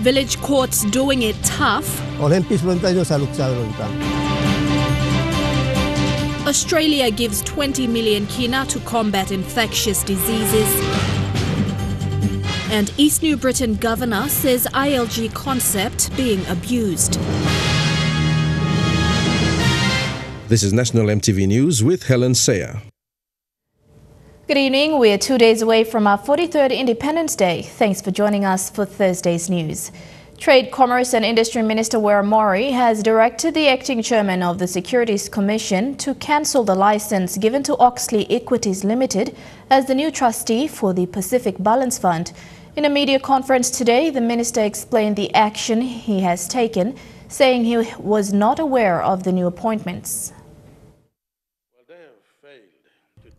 Village courts doing it tough. Australia gives 20 million kina to combat infectious diseases. And East New Britain governor says ILG Concept being abused. This is National MTV News with Helen Sayer. Good evening. We're 2 days away from our 43rd Independence Day. Thanks for joining us for Thursday's news. Trade, Commerce and Industry Minister Wera Mori has directed the acting chairman of the Securities Commission to cancel the license given to Oxley Equities Limited as the new trustee for the Pacific Balance Fund. In a media conference today, the minister explained the action he has taken, saying he was not aware of the new appointments.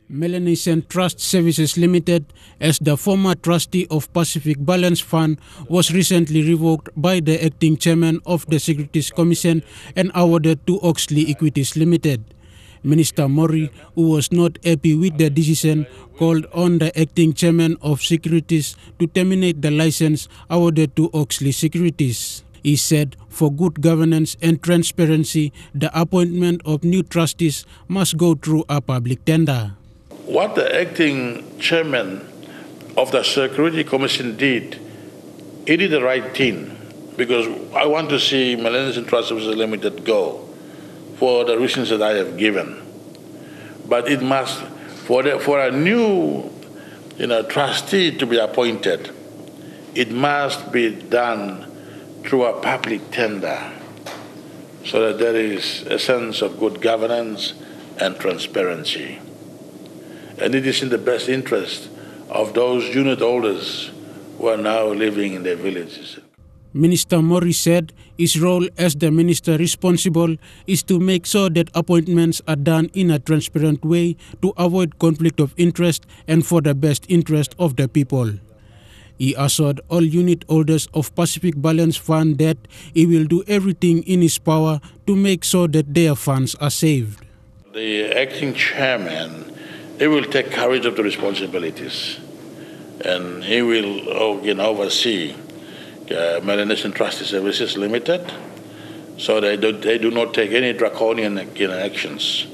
Melanesian Trust Services Limited, as the former trustee of Pacific Balance Fund, was recently revoked by the acting chairman of the Securities Commission and awarded to Oxley Equities Limited. Minister Mori, who was not happy with the decision, called on the acting chairman of Securities to terminate the license awarded to Oxley Securities. He said, for good governance and transparency, the appointment of new trustees must go through a public tender. What the acting chairman of the Security Commission did, he did the right thing, because I want to see Melanesian Trust Services Limited go for the reasons that I have given. But it must, for a new trustee to be appointed, it must be done through a public tender so that there is a sense of good governance and transparency. And it is in the best interest of those unit holders who are now living in their villages. Minister Mori said his role as the minister responsible is to make sure that appointments are done in a transparent way to avoid conflict of interest and for the best interest of the people. He assured all unit holders of Pacific Balance Fund that he will do everything in his power to make sure that their funds are saved. The acting chairman, he will take courage of the responsibilities, and he will oversee Melanesian Trust Services Limited, so they do not take any draconian actions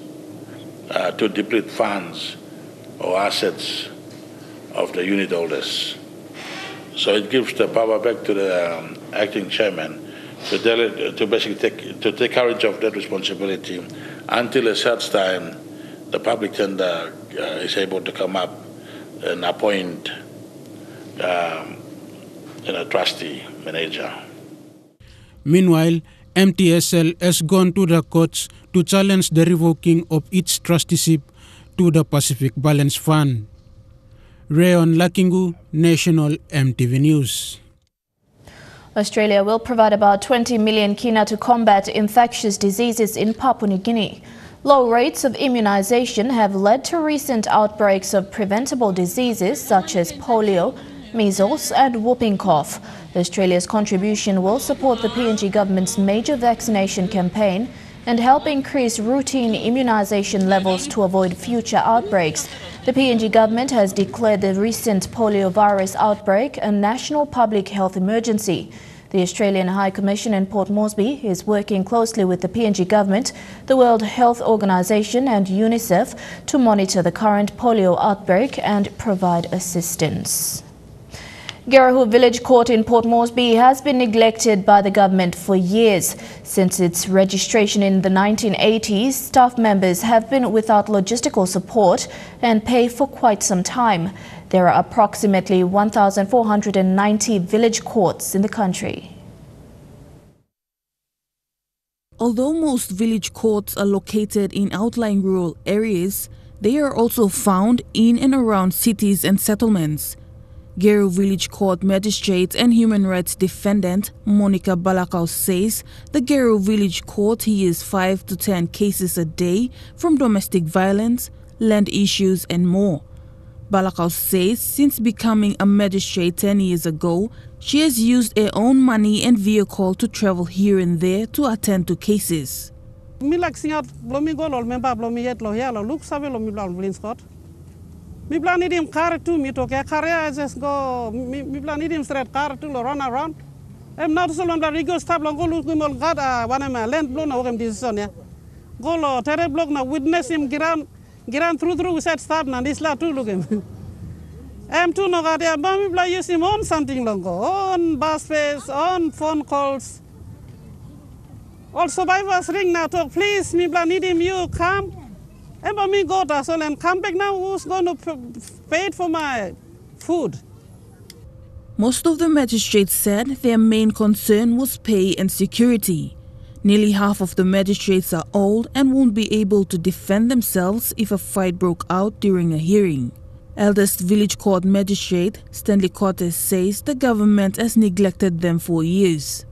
to deplete funds or assets of the unit holders. So it gives the power back to the acting chairman to basically take courage of that responsibility until a such time the public tender is able to come up and appoint a trustee manager. Meanwhile, MTSL has gone to the courts to challenge the revoking of its trusteeship to the Pacific Balance Fund. Rayon Lakingu, National MTV News. Australia will provide about 20 million kina to combat infectious diseases in Papua New Guinea. Low rates of immunization have led to recent outbreaks of preventable diseases such as polio, measles and whooping cough. Australia's contribution will support the PNG government's major vaccination campaign and help increase routine immunization levels to avoid future outbreaks. The PNG government has declared the recent poliovirus outbreak a national public health emergency. The Australian High Commission in Port Moresby is working closely with the PNG government, the World Health Organization and UNICEF to monitor the current polio outbreak and provide assistance. Garahu Village Court in Port Moresby has been neglected by the government for years. Since its registration in the 1980s, staff members have been without logistical support and pay for quite some time. There are approximately 1,490 village courts in the country. Although most village courts are located in outlying rural areas, they are also found in and around cities and settlements. Gero Village Court magistrate and human rights defendant Monica Balakau says the Gero Village Court hears 5 to 10 cases a day from domestic violence, land issues and more. Balakau says since becoming a magistrate 10 years ago, she has used her own money and vehicle to travel here and there to attend to cases. Mi plan idim car too, mi took a car, I just go, mi plan idim straight car to run around. Em not so long that go stop long go look him all got one of my land blown over him this son, yeah. Go lo terror block now witness him get through we said stop now this la too look him. Em too no got ya mommy bla use him on something long go on bus fares, on phone calls. All survivors ring now talk, please me bla need him you come. Em me go to so and come back now who's going to pay for my food. Most of the magistrates said their main concern was pay and security. Nearly half of the magistrates are old and won't be able to defend themselves if a fight broke out during a hearing. Eldest village court magistrate Stanley Cortes says the government has neglected them for years.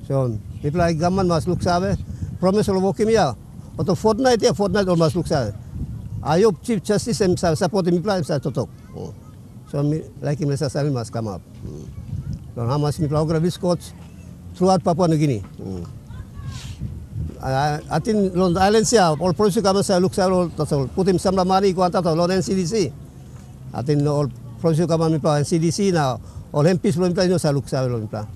So, if like government must look sabe, promise will work him ya. But a fortnight all must look sabe. I hope Chief Justice and support him to talk. So, like him, necessarily must come up. So, how much people are this courts throughout Papua New Guinea. I think on the islands here, all prosecutors looks at all, put him some money, go out of Lord NCDC. I think all prosecutors and CDC now, all MPs looks at.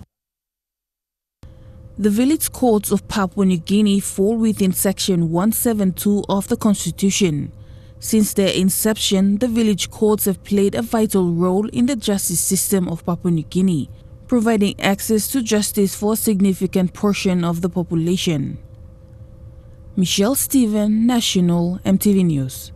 The village courts of Papua New Guinea fall within Section 172 of the Constitution. Since their inception, the village courts have played a vital role in the justice system of Papua New Guinea, providing access to justice for a significant portion of the population. Michelle Stephen, National MTV News.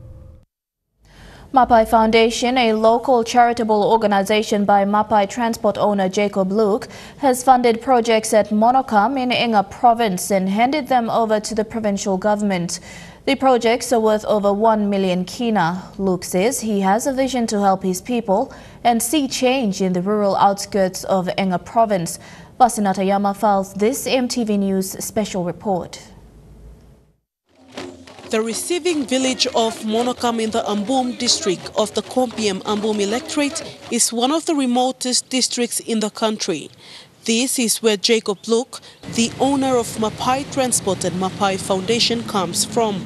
Ma5 Foundation, a local charitable organization by Ma5 transport owner Jacob Luke, has funded projects at Monokam in Enga province and handed them over to the provincial government. The projects are worth over 1 million kina. Luke says he has a vision to help his people and see change in the rural outskirts of Enga province. Basinata Yama files this MTV News special report. The receiving village of Monokam in the Ambom district of the Kompiam Ambom electorate is one of the remotest districts in the country. This is where Jacob Luke, the owner of Ma5 Transport and Ma5 Foundation, comes from.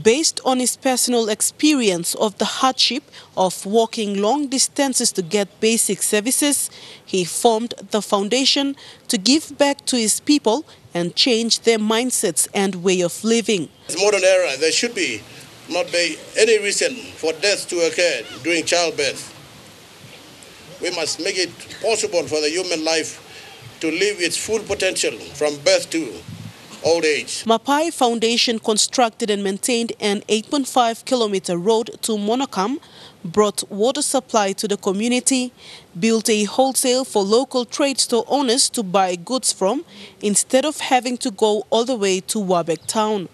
Based on his personal experience of the hardship of walking long distances to get basic services, he formed the foundation to give back to his people and change their mindsets and way of living. In this modern era, there should not be any reason for death to occur during childbirth. We must make it possible for the human life to live its full potential from birth to old age. Ma5 Foundation constructed and maintained an 8.5-kilometer road to Monokam, brought water supply to the community, built a wholesale for local trade store owners to buy goods from instead of having to go all the way to Wabek town.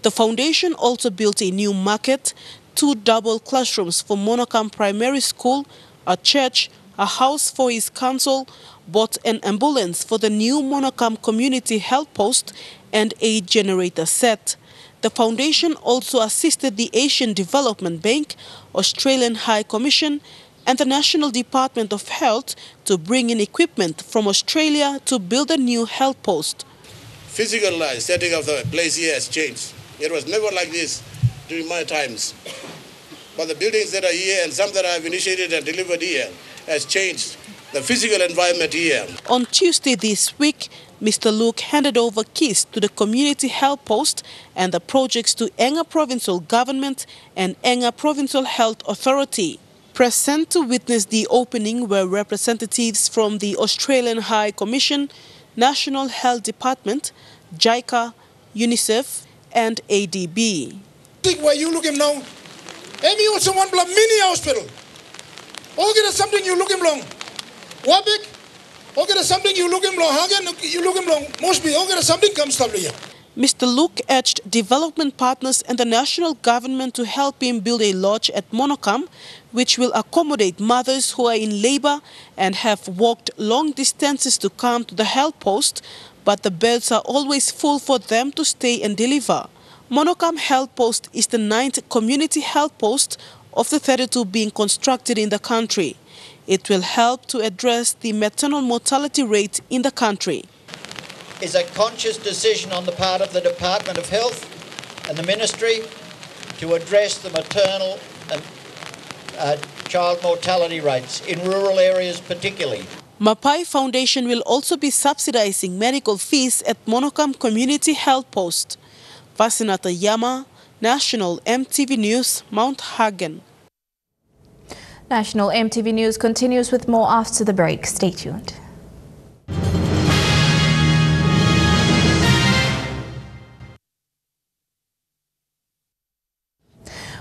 The foundation also built a new market, 2 double classrooms for Monokam Primary School, a church, a house for his council, bought an ambulance for the new Monokam Community Health Post and a generator set. The foundation also assisted the Asian Development Bank, Australian High Commission and the National Department of Health to bring in equipment from Australia to build a new health post. Physical setting of the place here has changed. It was never like this during my times. But the buildings that are here and some that I have initiated and delivered here has changed the physical environment here. On Tuesday this week, Mr. Luke handed over keys to the Community Health Post and the projects to Enga Provincial Government and Enga Provincial Health Authority. Present to witness the opening were representatives from the Australian High Commission, National Health Department, JICA, UNICEF and ADB. Where you look him now, and you also want a mini hospital. Or get something you look him long. Wabik, or get something you look him long. Hagen, you look him long. Must be, or get something comes to here. Mr. Luke urged development partners and the national government to help him build a lodge at Monokam, which will accommodate mothers who are in labor and have walked long distances to come to the health post, but the beds are always full for them to stay and deliver. Monokam Health Post is the 9th community health post of the 32 being constructed in the country. It will help to address the maternal mortality rate in the country. Is a conscious decision on the part of the Department of Health and the Ministry to address the maternal and child mortality rates in rural areas particularly. Ma5 Foundation will also be subsidizing medical fees at Monokam Community Health Post. Vasinata Yama, National MTV News, Mount Hagen. National MTV News continues with more after the break. Stay tuned.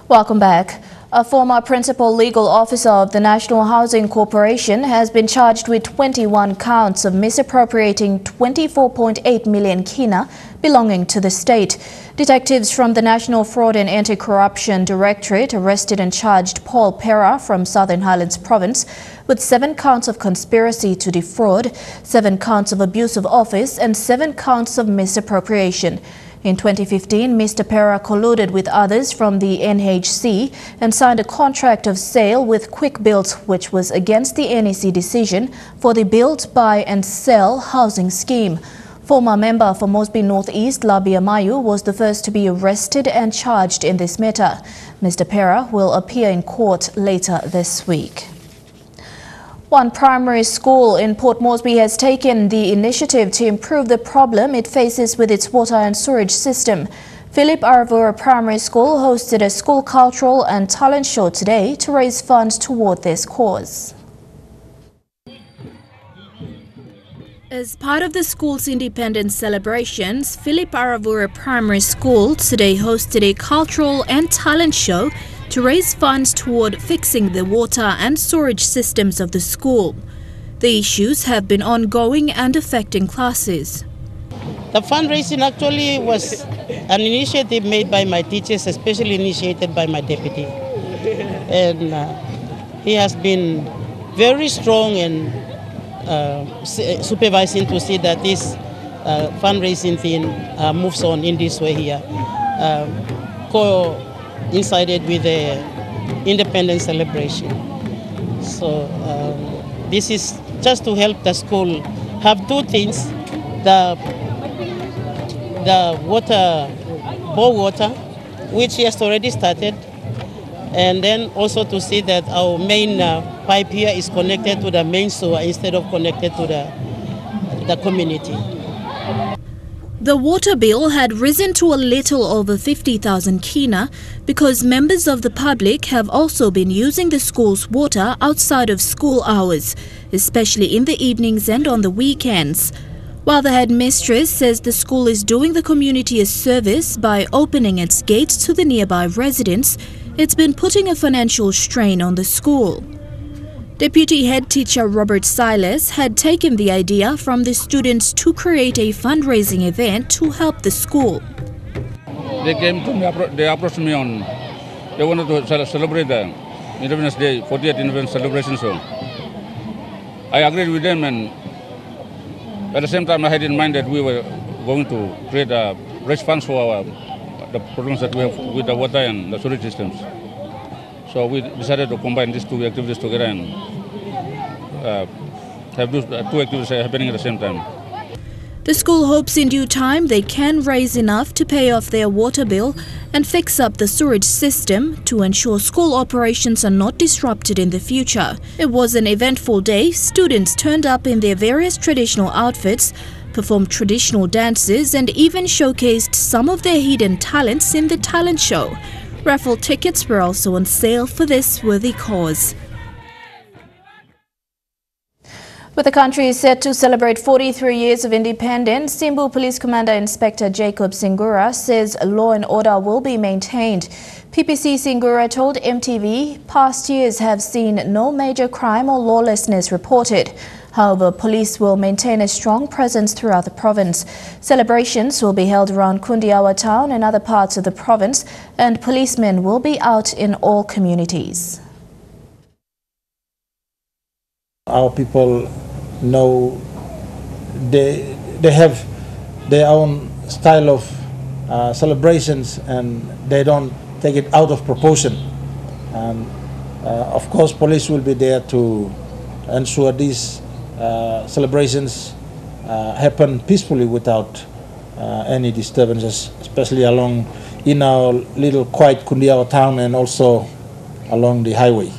Welcome back. A former principal legal officer of the National Housing Corporation has been charged with 21 counts of misappropriating 24.8 million kina belonging to the state. Detectives from the National Fraud and Anti-Corruption Directorate arrested and charged Paul Pera from Southern Highlands Province with 7 counts of conspiracy to defraud, 7 counts of abuse of office and 7 counts of misappropriation. In 2015, Mr. Pera colluded with others from the NHC and signed a contract of sale with Quick Build, which was against the NEC decision for the Build, Buy and Sell housing scheme. Former member for Mosby North East, Labia Mayu, was the first to be arrested and charged in this matter. Mr. Pera will appear in court later this week. One primary school in Port Moresby has taken the initiative to improve the problem it faces with its water and sewage system. Philip Aravura Primary School hosted a school cultural and talent show today to raise funds toward this cause. As part of the school's independence celebrations, Philip Aravura Primary School today hosted a cultural and talent show to raise funds toward fixing the water and storage systems of the school. The issues have been ongoing and affecting classes. The fundraising actually was an initiative made by my teachers, especially initiated by my deputy. And he has been very strong in supervising to see that this fundraising thing moves on in this way here. Coincided with the independence celebration. So this is just to help the school have 2 things: the water, bore water, which has already started, and then also to see that our main pipe here is connected to the main sewer instead of connected to the community. The water bill had risen to a little over 50,000 kina because members of the public have also been using the school's water outside of school hours, especially in the evenings and on the weekends. While the headmistress says the school is doing the community a service by opening its gates to the nearby residents, it's been putting a financial strain on the school. Deputy head teacher Robert Silas had taken the idea from the students to create a fundraising event to help the school. They came to me, they approached me on, they wanted to celebrate the Independence Day, 40th Independence celebration. So I agreed with them, and at the same time I had in mind that we were going to create raise funds for the problems that we have with the water and the sewage systems. So we decided to combine these 2 activities together and have those 2 activities happening at the same time. The school hopes in due time they can raise enough to pay off their water bill and fix up the sewage system to ensure school operations are not disrupted in the future. It was an eventful day. Students turned up in their various traditional outfits, performed traditional dances and even showcased some of their hidden talents in the talent show. Raffle tickets were also on sale for this worthy cause. With the country set to celebrate 43 years of independence, Simbu Police Commander Inspector Jacob Singura says law and order will be maintained. PPC Singura told MTV past years have seen no major crime or lawlessness reported. However, police will maintain a strong presence throughout the province. Celebrations will be held around Kundiawa town and other parts of the province, and policemen will be out in all communities. Our people know they have their own style of celebrations, and they don't take it out of proportion. And of course, police will be there to ensure these celebrations happen peacefully without any disturbances, especially along in our little quiet Kundiawa town and also along the highway.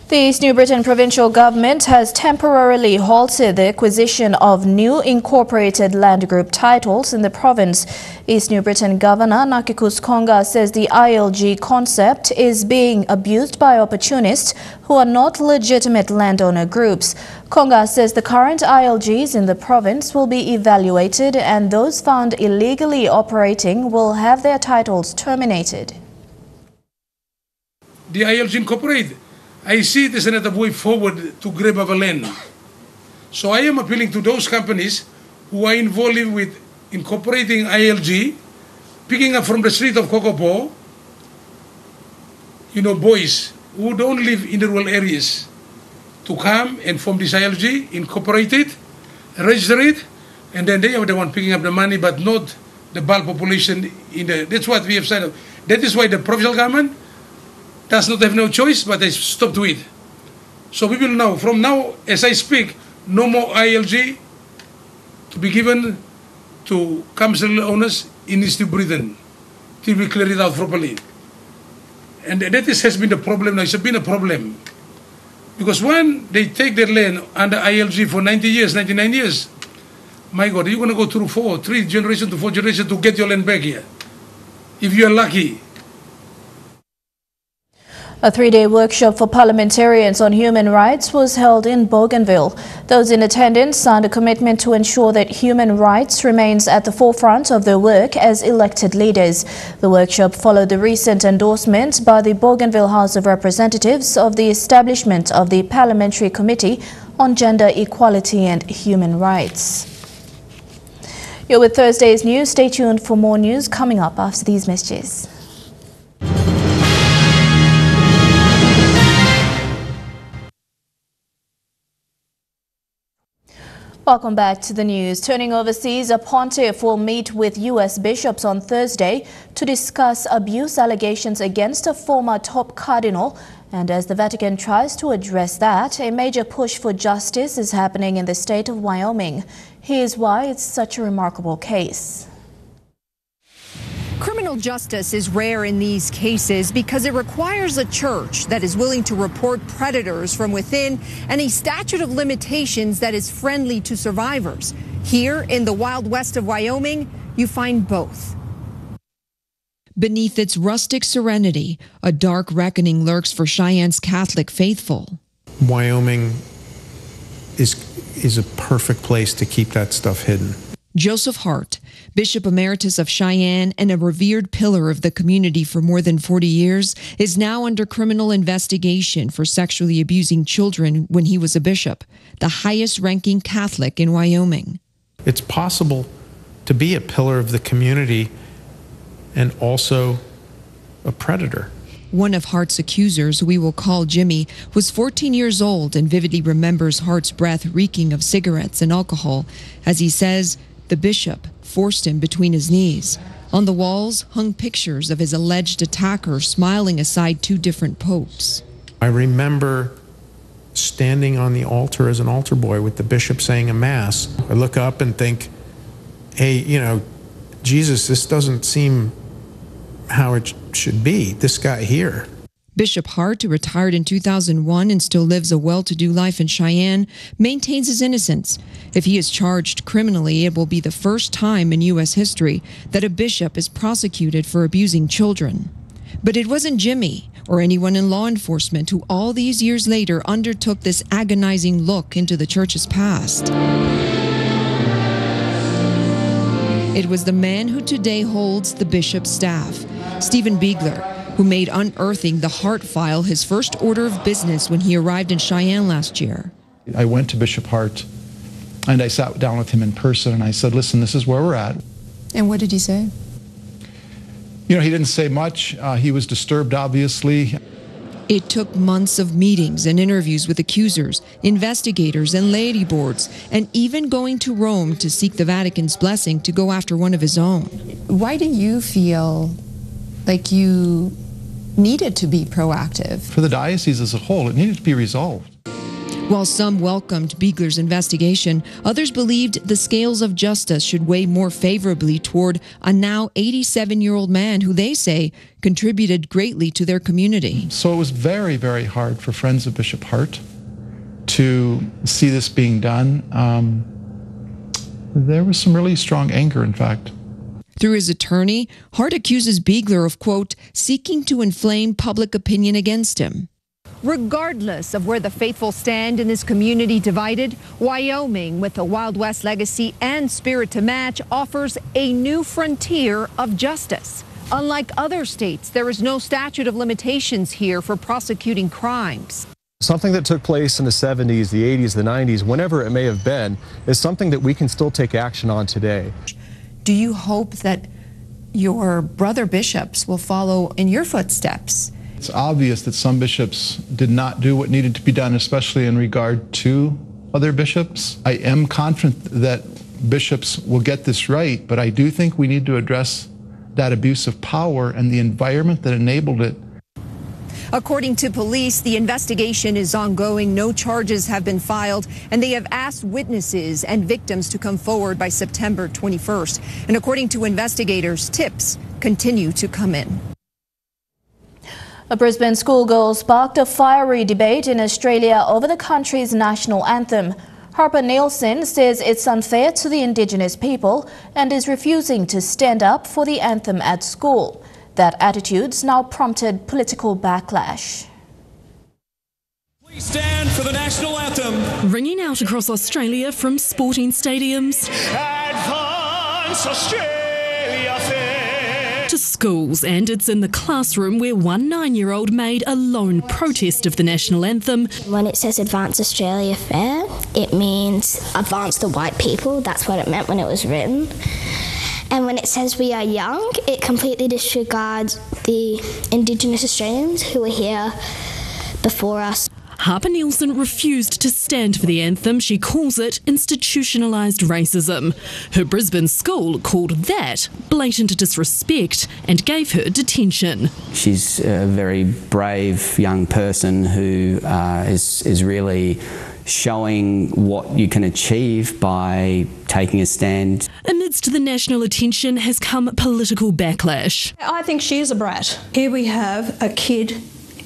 The East New Britain provincial government has temporarily halted the acquisition of new incorporated land group titles in the province. East New Britain Governor Nakikus Konga says the ILG concept is being abused by opportunists who are not legitimate landowner groups. Konga says the current ILGs in the province will be evaluated and those found illegally operating will have their titles terminated. The ILG Incorporated, I see it as another way forward to grab our land. So I am appealing to those companies who are involved with incorporating ILG, picking up from the street of Kokopo, boys who don't live in the rural areas, to come and form this ILG, incorporate it, register it, and then they are the one picking up the money, but not the bulk population. That's what we have said. That is why the provincial government does not have no choice, but they stop to it. So we will now, from now, as I speak, no more ILG to be given to commercial owners in East New Britain till we clear it out properly. And that has been the problem now. It's been a problem. Because when they take their land under ILG for 90 years, 99 years, my God, you're going to go through 3 generations to 4 generations to get your land back here, if you're lucky. A 3-day workshop for parliamentarians on human rights was held in Bougainville. Those in attendance signed a commitment to ensure that human rights remains at the forefront of their work as elected leaders. The workshop followed the recent endorsement by the Bougainville House of Representatives of the establishment of the Parliamentary Committee on Gender Equality and Human Rights. You're with Thursday's news. Stay tuned for more news coming up after these messages. Welcome back to the news. Turning overseas, a pontiff will meet with U.S. bishops on Thursday to discuss abuse allegations against a former top cardinal. And as the Vatican tries to address that, a major push for justice is happening in the state of Wyoming. Here's why it's such a remarkable case. Criminal justice is rare in these cases because it requires a church that is willing to report predators from within and a statute of limitations that is friendly to survivors. Here in the Wild West of Wyoming, you find both. Beneath its rustic serenity, a dark reckoning lurks for Cheyenne's Catholic faithful. Wyoming is a perfect place to keep that stuff hidden. Joseph Hart, Bishop Emeritus of Cheyenne and a revered pillar of the community for more than 40 years, is now under criminal investigation for sexually abusing children when he was a bishop, the highest-ranking Catholic in Wyoming. It's possible to be a pillar of the community and also a predator. One of Hart's accusers, we will call Jimmy, was 14 years old and vividly remembers Hart's breath reeking of cigarettes and alcohol. As he says, the bishop forced him between his knees. On the walls hung pictures of his alleged attacker smiling aside 2 different popes. I remember standing on the altar as an altar boy with the bishop saying a mass. I look up and think, hey, Jesus, this doesn't seem how it should be, this guy here. Bishop Hart, who retired in 2001 and still lives a well-to-do life in Cheyenne, maintains his innocence. If he is charged criminally, it will be the first time in U.S. history that a bishop is prosecuted for abusing children. But it wasn't Jimmy or anyone in law enforcement who all these years later undertook this agonizing look into the church's past. It was the man who today holds the bishop's staff, Stephen Biegler, who made unearthing the Hart file his first order of business when he arrived in Cheyenne last year. I went to Bishop Hart and I sat down with him in person and I said, listen, this is where we're at. And what did he say? He didn't say much. He was disturbed, obviously. It took months of meetings and interviews with accusers, investigators, and laity boards, and even going to Rome to seek the Vatican's blessing to go after one of his own. Why do you feel like you needed to be proactive? For the diocese as a whole, it needed to be resolved. While some welcomed Biegler's investigation, others believed the scales of justice should weigh more favorably toward a now 87-year-old man who they say contributed greatly to their community. So it was very, very hard for friends of Bishop Hart to see this being done. There was some really strong anger, in fact. Through his attorney, Hart accuses Biegler of, quote, seeking to inflame public opinion against him. Regardless of where the faithful stand in this community divided, Wyoming, with a Wild West legacy and spirit to match, offers a new frontier of justice. Unlike other states, there is no statute of limitations here for prosecuting crimes. Something that took place in the 70s, the 80s, the 90s, whenever it may have been, is something that we can still take action on today. Do you hope that your brother bishops will follow in your footsteps? It's obvious that some bishops did not do what needed to be done, especially in regard to other bishops. I am confident that bishops will get this right, but I do think we need to address that abuse of power and the environment that enabled it. According to police, the investigation is ongoing. No charges have been filed, and they have asked witnesses and victims to come forward by September 21st. And according to investigators, tips continue to come in. A Brisbane schoolgirl sparked a fiery debate in Australia over the country's national anthem. Harper Nielsen says it's unfair to the Indigenous people and is refusing to stand up for the anthem at school. That attitude's now prompted political backlash. Please stand for the national anthem. Ringing out across Australia from sporting stadiums Advance Australia Fair to schools, and it's in the classroom where one 9-year-old made a lone protest of the national anthem. When it says Advance Australia Fair, it means advance the white people. That's what it meant when it was written. And when it says we are young, it completely disregards the Indigenous Australians who were here before us. Harper Nielsen refused to stand for the anthem. She calls it institutionalised racism. Her Brisbane school called that blatant disrespect and gave her detention. She's a very brave young person who is really showing what you can achieve by taking a stand. Amidst the national attention has come political backlash. I think she is a brat. Here we have a kid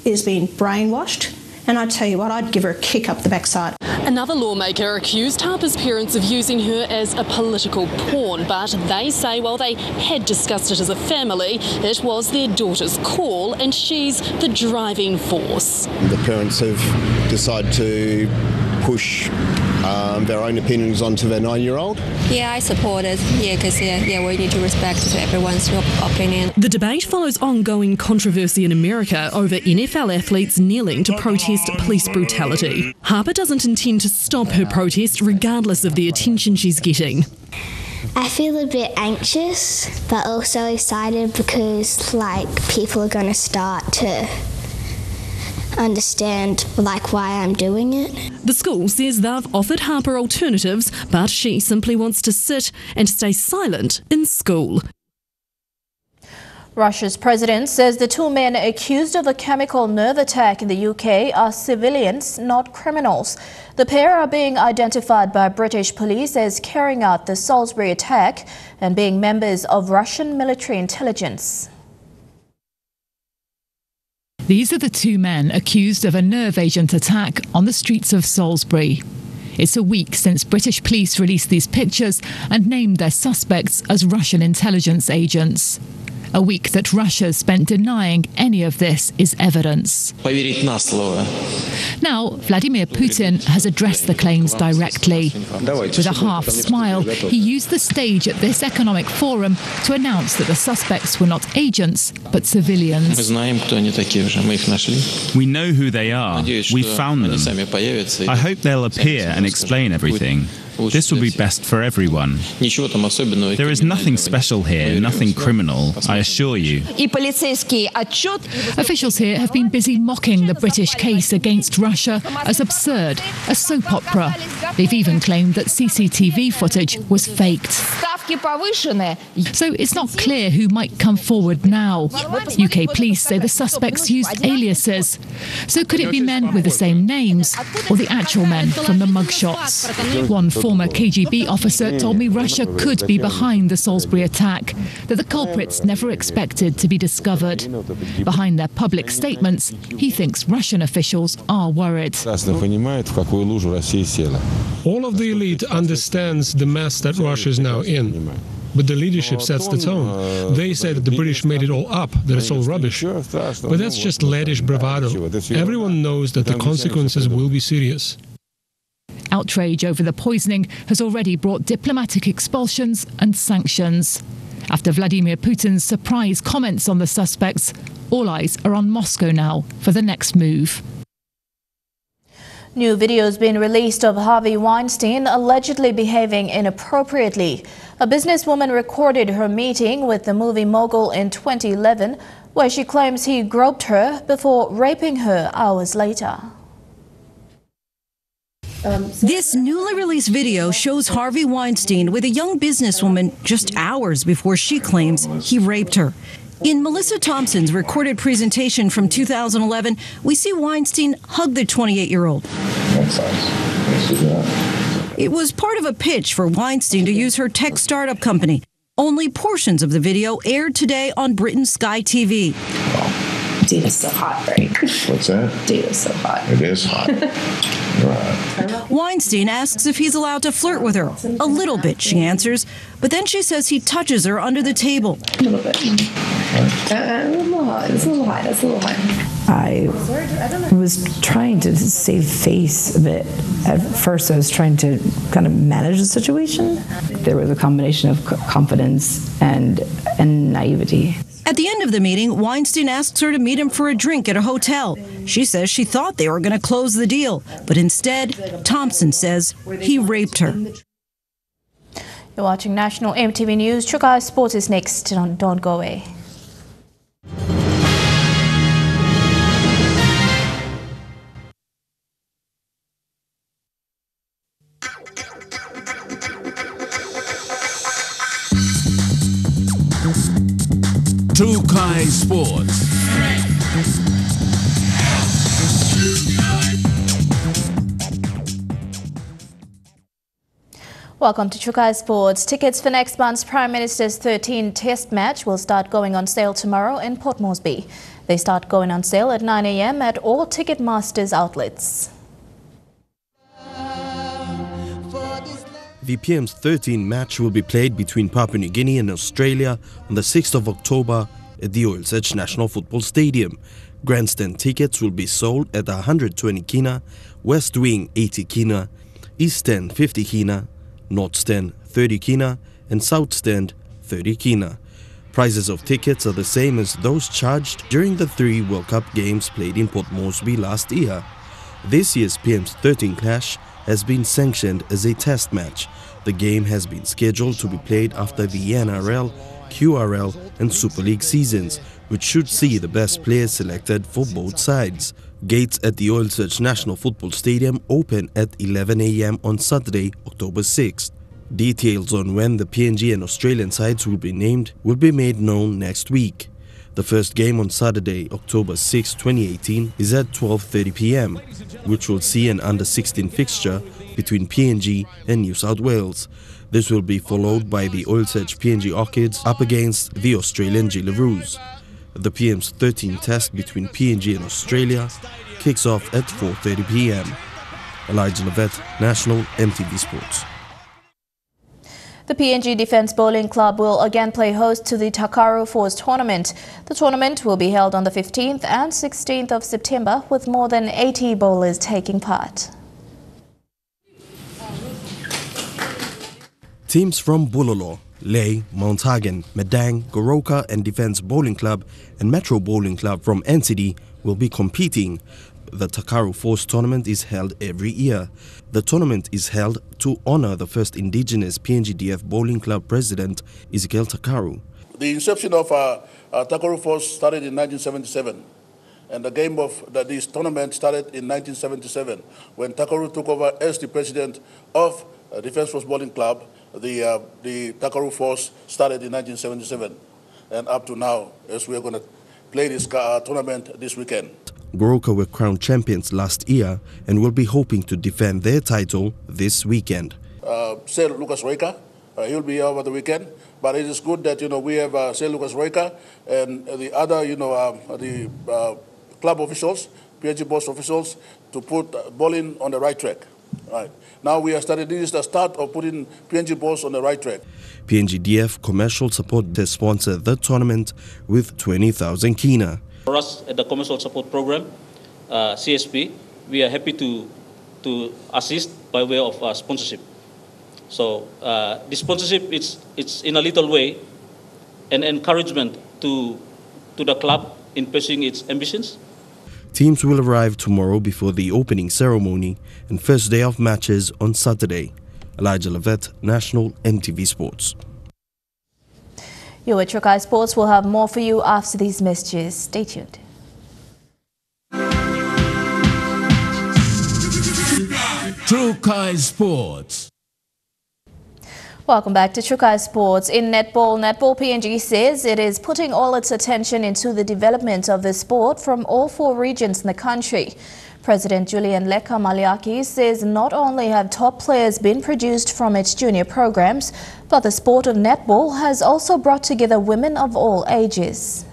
who's been brainwashed, and I tell you what, I'd give her a kick up the backside. Another lawmaker accused Harper's parents of using her as a political pawn, but they say while they had discussed it as a family, it was their daughter's call and she's the driving force. The parents have decided to push their own opinions onto their 9-year-old. Yeah, I support it. Yeah, because we need to respect everyone's opinion. The debate follows ongoing controversy in America over NFL athletes kneeling to protest police brutality. Harper doesn't intend to stop her protest regardless of the attention she's getting. I feel a bit anxious, but also excited because, people are going to start to understand why I'm doing it. The school says they've offered Harper alternatives, but she simply wants to sit and stay silent in school. Russia's president says the two men accused of a chemical nerve attack in the UK are civilians, not criminals. The pair are being identified by British police as carrying out the Salisbury attack and being members of Russian military intelligence. These are the two men accused of a nerve agent attack on the streets of Salisbury. It's a week since British police released these pictures and named their suspects as Russian intelligence agents. A week that Russia spent denying any of this is evidence. Now, Vladimir Putin has addressed the claims directly. With a half smile, he used the stage at this economic forum to announce that the suspects were not agents, but civilians. We know who they are. We found them. I hope they'll appear and explain everything. This will be best for everyone. There is nothing special here, nothing criminal, I assure you. Officials here have been busy mocking the British case against Russia as absurd, a soap opera. They've even claimed that CCTV footage was faked. So it's not clear who might come forward now. UK police say the suspects used aliases. So could it be men with the same names or the actual men from the mugshots? One former KGB officer told me Russia could be behind the Salisbury attack, that the culprits never expected to be discovered. Behind their public statements, he thinks Russian officials are worried. All of the elite understands the mess that Russia is now in. But the leadership sets the tone. They say that the British made it all up, that it's all rubbish. But that's just laddish bravado. Everyone knows that the consequences will be serious. Outrage over the poisoning has already brought diplomatic expulsions and sanctions. After Vladimir Putin's surprise comments on the suspects, all eyes are on Moscow now for the next move. New videos being released of Harvey Weinstein allegedly behaving inappropriately. A businesswoman recorded her meeting with the movie mogul in 2011, where she claims he groped her before raping her hours later. This newly released video shows Harvey Weinstein with a young businesswoman just hours before she claims he raped her. In Melissa Thompson's recorded presentation from 2011, we see Weinstein hug the 28-year-old. It was part of a pitch for Weinstein to use her tech startup company. Only portions of the video aired today on Britain's Sky TV. Data's so hot, right? What's that? Data's so hot. It is hot. Right. Weinstein asks if he's allowed to flirt with her. A little bit, she answers. But then she says he touches her under the table. A little bit. A little hot. It's a little hot. That's a little hot. I was trying to save face a bit. At first, I was trying to kind of manage the situation. There was a combination of confidence and naivety. At the end of the meeting, Weinstein asks her to meet him for a drink at a hotel. She says she thought they were going to close the deal, but instead, Thompson says he raped her. You're watching National EMTV News. Chukai Sports is next. Don't go away. Chukai Sports. Welcome to Chukai Sports. Tickets for next month's Prime Minister's 13th Test match will start going on sale tomorrow in Port Moresby. They start going on sale at 9 a.m. at all Ticketmaster's outlets. The PM's 13th match will be played between Papua New Guinea and Australia on the 6th of October at the Oil Search National Football Stadium. Grandstand tickets will be sold at 120 kina, West Wing 80 kina, East Stand 50 kina, North Stand 30 kina and South Stand 30 kina. Prices of tickets are the same as those charged during the 3 World Cup games played in Port Moresby last year. This year's PM's 13 clash has been sanctioned as a test match. The game has been scheduled to be played after the NRL, QRL and Super League seasons, which should see the best players selected for both sides. Gates at the Oil Search National Football Stadium open at 11 a.m. on Saturday, October 6th. Details on when the PNG and Australian sides will be named will be made known next week. The first game on Saturday, October 6, 2018 is at 12:30 p.m, which will see an under-16 fixture between PNG and New South Wales. This will be followed by the Oil Search PNG Orchids up against the Australian Gillaroos. The PM's 13th test between PNG and Australia kicks off at 4:30 p.m. Elijah Levet, National EMTV Sports. The PNG Defence Bowling Club will again play host to the Takaru Force tournament. The tournament will be held on the 15th and 16th of September with more than 80 bowlers taking part. Teams from Bulolo, Leh, Mount Hagen, Medang, Goroka and Defence Bowling Club and Metro Bowling Club from NCD will be competing. The Takaru Force tournament is held every year. The tournament is held to honor the first indigenous PNGDF bowling club president, Ezekiel Takaru. The inception of Takaru Force started in 1977. And the game of this tournament started in 1977 when Takaru took over as the president of Defence Force Bowling Club. The Takaru Force started in 1977 and up to now, as we are going to play this tournament this weekend. Goroka were crowned champions last year and will be hoping to defend their title this weekend. Sir Lucas Roika, he'll be here over the weekend, but it is good that we have Sir Lucas Roika and the other the club officials, PNG boss officials, to put bowling on the right track. Right. Now we are starting, this is the start of putting PNG boss on the right track. PNGDF commercial support has sponsored the tournament with 20,000 kina. For us at the Commercial Support Program, CSP, we are happy to assist by way of sponsorship. So the sponsorship, it's in a little way an encouragement to the club in pursuing its ambitions. Teams will arrive tomorrow before the opening ceremony and first day of matches on Saturday. Elijah Levet, National MTV Sports. Your Trukai Sports will have more for you after these messages. Stay tuned. Trukai Sports. Welcome back to Trukai Sports. In netball, PNG says it is putting all its attention into the development of the sport from all 4 regions in the country. President Julian Leka Maliaki says not only have top players been produced from its junior programs, but the sport of netball has also brought together women of all ages.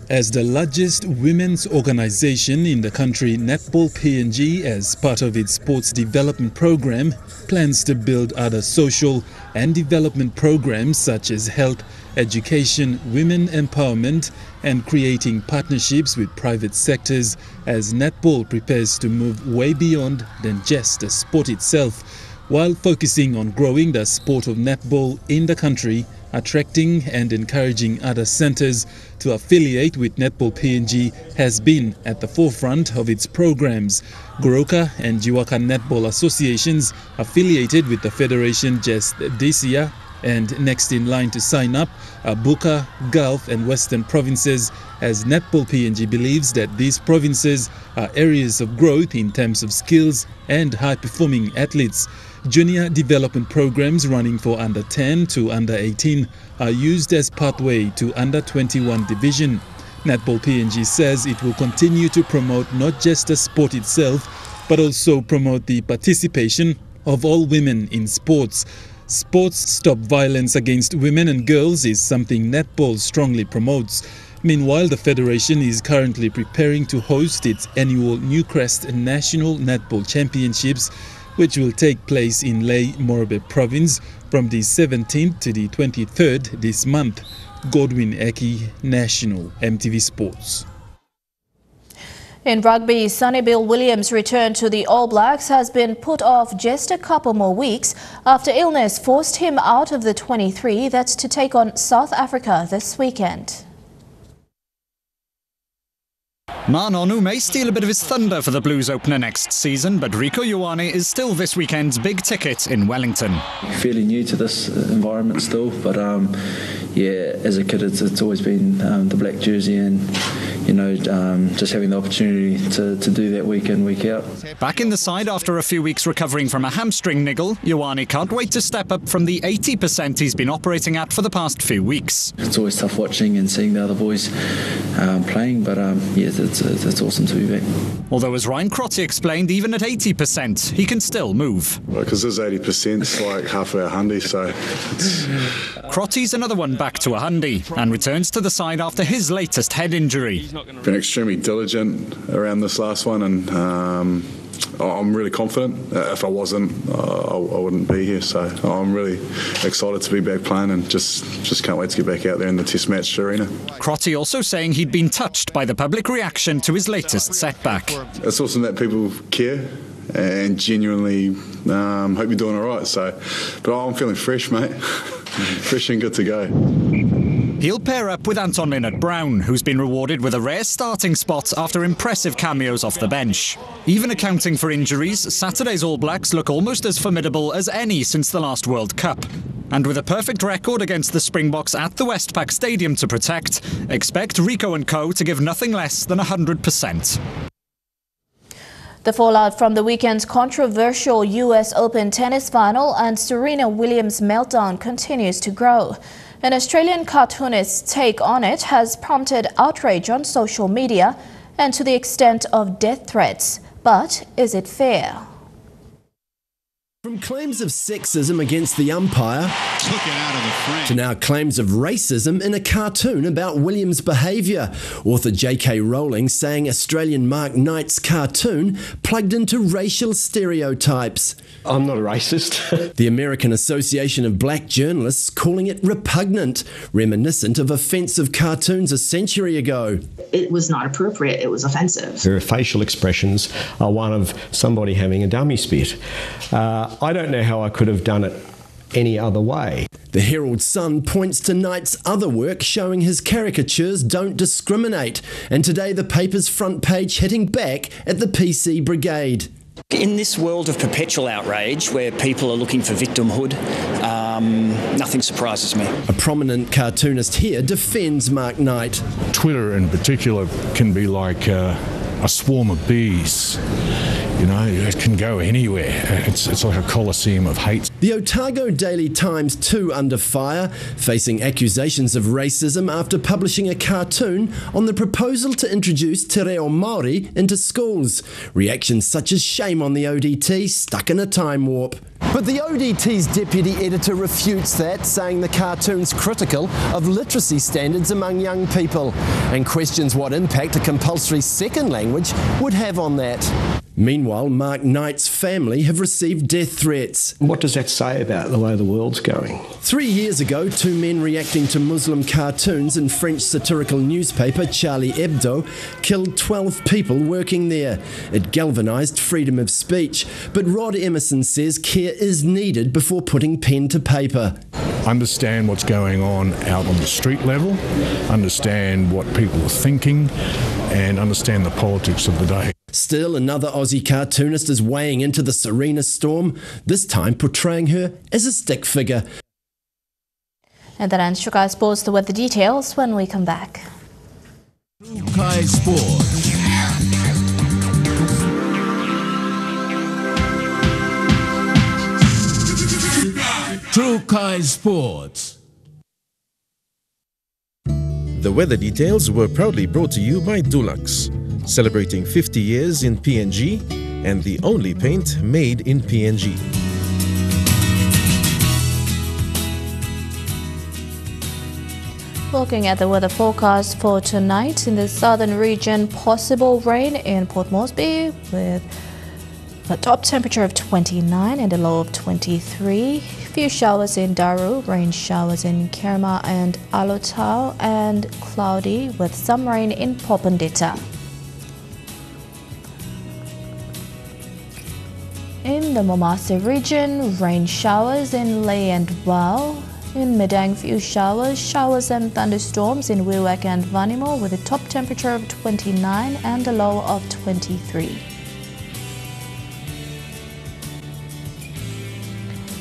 As the largest women's organization in the country, Netball PNG, as part of its sports development program, plans to build other social and development programs such as health, education, women empowerment, and creating partnerships with private sectors as netball prepares to move way beyond than just the sport itself, while focusing on growing the sport of netball in the country, attracting and encouraging other centers to affiliate with Netball PNG has been at the forefront of its programs. Goroka and Jiwaka Netball Associations affiliated with the Federation just this year, and next in line to sign up are Buka, Gulf and Western provinces, as Netball PNG believes that these provinces are areas of growth in terms of skills and high-performing athletes. Junior development programs running for under 10 to under 18 are used as pathway to under 21 division. Netball PNG says it will continue to promote not just the sport itself, but also promote the participation of all women in sports. Sports Stop Violence Against Women and Girls is something netball strongly promotes. Meanwhile, the Federation is currently preparing to host its annual Newcrest National Netball Championships, which will take place in Ley Morobe Province from the 17th to the 23rd this month. Godwin Eki, National MTV Sports. In rugby, Sonny Bill Williams' return to the All Blacks has been put off just a couple more weeks after illness forced him out of the 23 that's to take on South Africa this weekend. Manonu may steal a bit of his thunder for the Blues opener next season, but Rico Ioane is still this weekend's big ticket in Wellington. Fairly new to this environment still, but yeah, as a kid it's always been the black jersey and, you know, just having the opportunity to do that week in, week out. Back in the side after a few weeks recovering from a hamstring niggle, Ioane can't wait to step up from the 80% he's been operating at for the past few weeks. It's always tough watching and seeing the other boys playing, but yeah, it's awesome to be back. Although, as Ryan Crotty explained, even at 80%, he can still move. Because this 80% is like half our hundy, so... Crotty's another one back to a hundy and returns to the side after his latest head injury. Been extremely diligent around this last one, and I'm really confident. If I wasn't, I wouldn't be here, so I'm really excited to be back playing and just can't wait to get back out there in the Test match arena. Crotty also saying he'd been touched by the public reaction to his latest setback. It's awesome that people care and genuinely hope you're doing all right. But I'm feeling fresh, mate. Fresh and good to go. He'll pair up with Anton Linnert-Brown, who's been rewarded with a rare starting spot after impressive cameos off the bench. Even accounting for injuries, Saturday's All Blacks look almost as formidable as any since the last World Cup. And with a perfect record against the Springboks at the Westpac Stadium to protect, expect Rico & Co to give nothing less than 100%. The fallout from the weekend's controversial US Open tennis final and Serena Williams' meltdown continues to grow. An Australian cartoonist's take on it has prompted outrage on social media and to the extent of death threats. But is it fair? From claims of sexism against the umpire to now claims of racism in a cartoon about Williams' behaviour. Author J.K. Rowling saying Australian Mark Knight's cartoon plugged into racial stereotypes. I'm not a racist. The American Association of Black Journalists calling it repugnant, reminiscent of offensive cartoons a century ago. It was not appropriate, it was offensive. Their facial expressions are one of somebody having a dummy spit. I don't know how I could have done it any other way. The Herald Sun points to Knight's other work showing his caricatures don't discriminate, and today the paper's front page hitting back at the PC brigade. In this world of perpetual outrage where people are looking for victimhood, nothing surprises me. A prominent cartoonist here defends Mark Knight. Twitter in particular can be like a swarm of bees. You know, it can go anywhere. It's like a coliseum of hate. The Otago Daily Times too under fire, facing accusations of racism after publishing a cartoon on the proposal to introduce te reo Māori into schools. Reactions such as shame on the ODT, stuck in a time warp. But the ODT's deputy editor refutes that, saying the cartoon's critical of literacy standards among young people and questions what impact a compulsory second language would have on that. Meanwhile, Mark Knight's family have received death threats. What does that say about the way the world's going? 3 years ago, two men reacting to Muslim cartoons in French satirical newspaper Charlie Hebdo killed 12 people working there. It galvanised freedom of speech, but Rod Emerson says care is needed before putting pen to paper. Understand what's going on out on the street level, understand what people are thinking, and understand the politics of the day. Still, another Aussie cartoonist is weighing into the Serena storm, this time portraying her as a stick figure. And that ends Shukai Sports. With the details when we come back. Shukai Sports. Shukai Sports. The weather details were proudly brought to you by Dulux, celebrating 50 years in PNG and the only paint made in PNG. Looking at the weather forecast for tonight in the southern region, possible rain in Port Moresby with a top temperature of 29 and a low of 23. Few showers in Daru, rain showers in Kerma and Alotau, and cloudy with some rain in Popondetta. In the Momase region, rain showers in Ley and Wau. In Medang, few showers and thunderstorms in Wewak and Vanimo with a top temperature of 29 and a low of 23.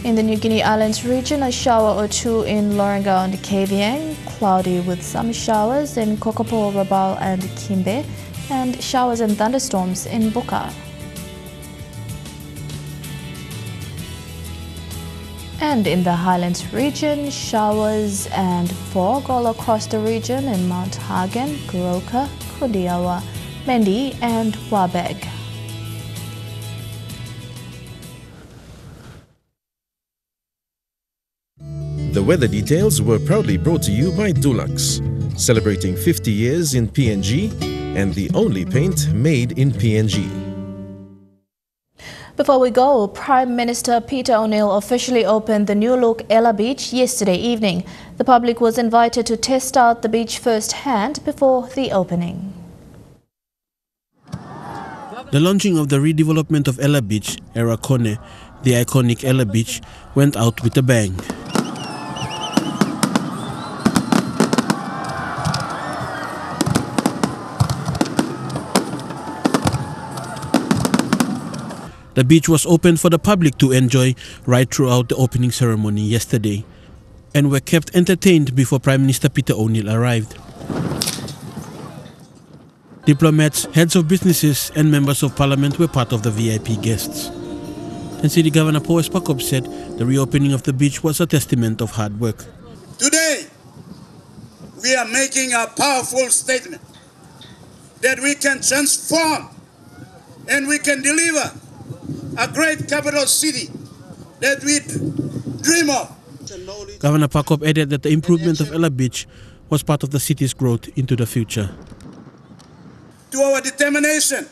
In the New Guinea Islands region, a shower or two in Lorengau and Kavieng, cloudy with some showers in Kokopo, Rabaul and Kimbe, and showers and thunderstorms in Buka. And in the Highlands region, showers and fog all across the region in Mount Hagen, Goroka, Kundiawa, Mendi and Wabeg. The weather details were proudly brought to you by Dulux, celebrating 50 years in PNG and the only paint made in PNG. Before we go, Prime Minister Peter O'Neill officially opened the new-look Ella Beach yesterday evening. The public was invited to test out the beach firsthand before the opening. The launching of the redevelopment of Ella Beach, Era Kone, the iconic Ella Beach, went out with a bang. The beach was open for the public to enjoy right throughout the opening ceremony yesterday, and were kept entertained before Prime Minister Peter O'Neill arrived. Diplomats, heads of businesses and members of parliament were part of the VIP guests. And City Governor Paul Spakop said the reopening of the beach was a testament of hard work. Today, we are making a powerful statement that we can transform and we can deliver a great capital city that we dream of. Governor Pakop added that the improvement of Ella Beach was part of the city's growth into the future. To our determination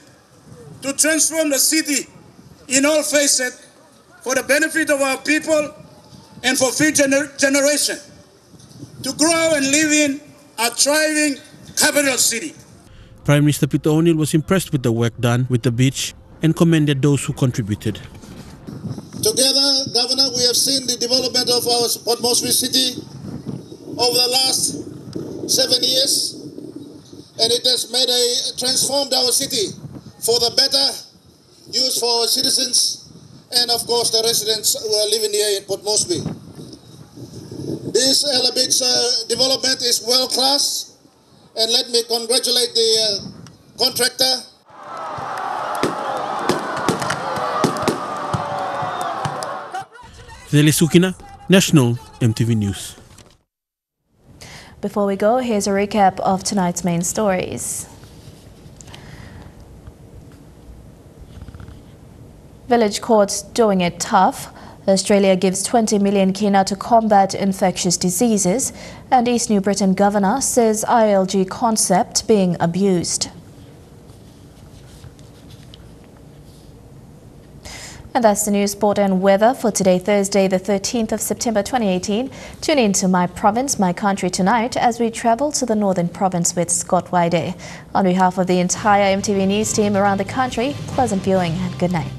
to transform the city in all facets for the benefit of our people and for future generations, to grow and live in a thriving capital city. Prime Minister Peter O'Neill was impressed with the work done with the beach and commended those who contributed. Together, Governor, we have seen the development of our Port Moresby city over the last 7 years, and it has transformed our city for the better use for our citizens and, of course, the residents who are living here in Port Moresby. This Ella Beach development is world class, and let me congratulate the contractor. Sukina, National MTV News. Before we go, here's a recap of tonight's main stories. Village courts doing it tough. Australia gives 20 million kina to combat infectious diseases, and East New Britain governor says ILG Concept being abused. And that's the news, sport and weather for today, Thursday, the 13th of September 2018. Tune in to My Province, My Country tonight as we travel to the Northern Province with Scott Waide. On behalf of the entire MTV News team around the country, pleasant viewing and good night.